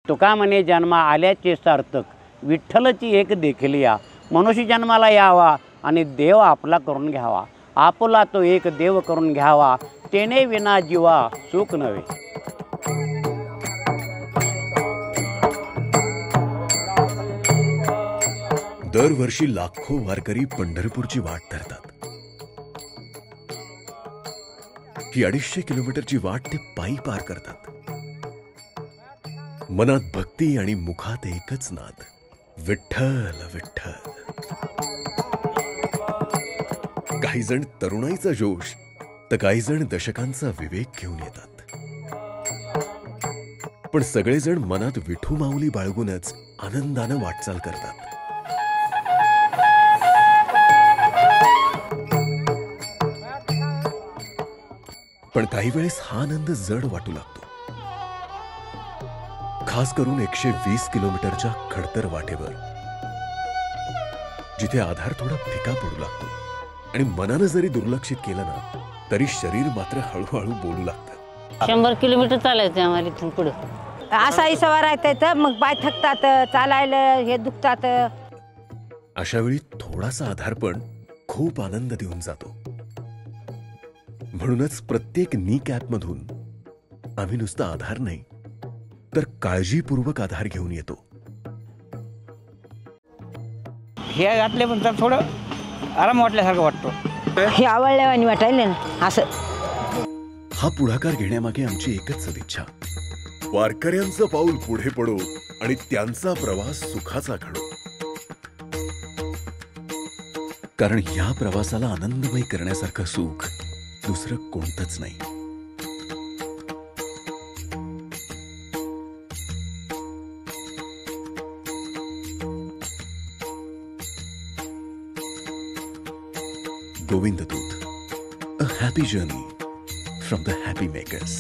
तुका म्हणे जन्मा आल्याचे सार्थक, विठ्ठलची एक देखील या. मनुष्य जन्माला यावा आणि देव आपला करून घ्यावा. आपला तो एक देव करून घ्यावा, तेने विना जीवा सुख नव्हे. दरवर्षी लाखो वारकरी पंढरपूरची वाट धरतात. ही 250 किलोमीटरची वाट ते पायी पार करतात. मनात भक्ती आणि मुखात एकच नाद, विठ्ठल विठ्ठल. काही जण तरुणाईचा जोश तर काही जण दशकांचा विवेक घेऊन येतात. पण सगळेजण मनात विठू माऊली बाळगूनच आनंदानं वाटचाल करतात. पण काही वेळेस हा आनंद जड वाटू लागतो. खास करून 120 किलोमीटरच्या खडतर वाटेवर, जिथे आधार थोडा फिका पडू लागतो आणि मनानं जरी दुर्लक्षित केलं ना तरी शरीर मात्र हळूहळू बोलू लागतं. 100 किलोमीटर चालायचं आम्हाला इथून पुढे. असाही सवार येतात, मग पाय थकतात, चालायला हे दुखतात. अशा वेळी थोडासा आधार पण खूप आनंद देऊन जातो. म्हणूनच प्रत्येक नीक ॲपमधून आम्ही नुसता आधार नाही तर काळजीपूर्वक आधार घेऊन येतो. हे घातल्यानंतर थोडं आराम वाटल्यासारखं वाटतो. हे आवडल्यावानी वाटायला ना असं. हा पुढाकार घेण्यामागे आमची एकच सदिच्छा, वारकऱ्यांचं पाऊल पुढे पडो आणि त्यांचा प्रवास सुखाचा घडो. कारण या प्रवासाला आनंदमय करण्यासारखं सुख दुसरं कोणतंच नाही. गोविंद दूत, a happy journey from the happy makers.